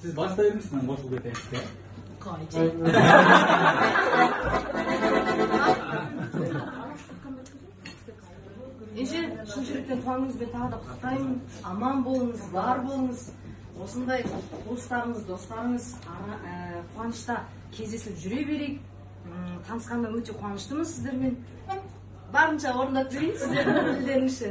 Siz başlayır mısınız? Koşul getirmişti. Kayıcı. Şu жүректен туаңызбен тағы да құттықтаймын. Аман болыңыз, бар болыңыз. Осындай туыстарыңыз, достарыңыз қуанышта кездесіп жүре берейік. Танысқаннан өте қуаныштымын сіздермен. Барынша орындап жүрейін сіздердің тілдеріңізше.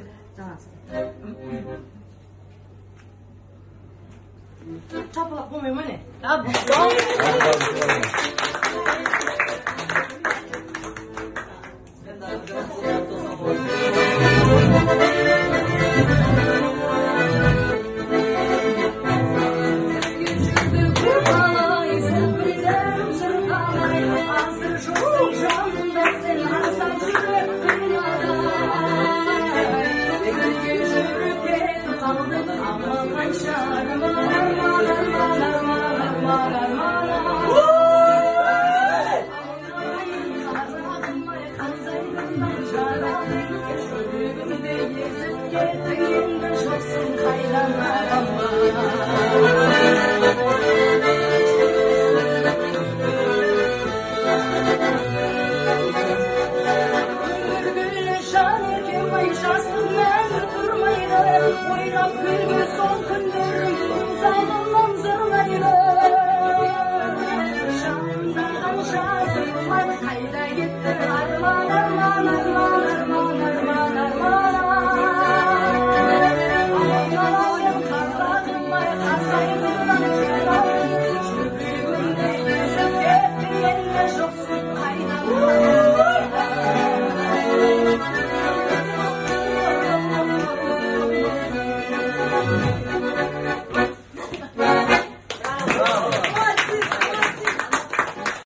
Çapalak olmuyor mu ne? Abi. Oynap bir gün son günlerim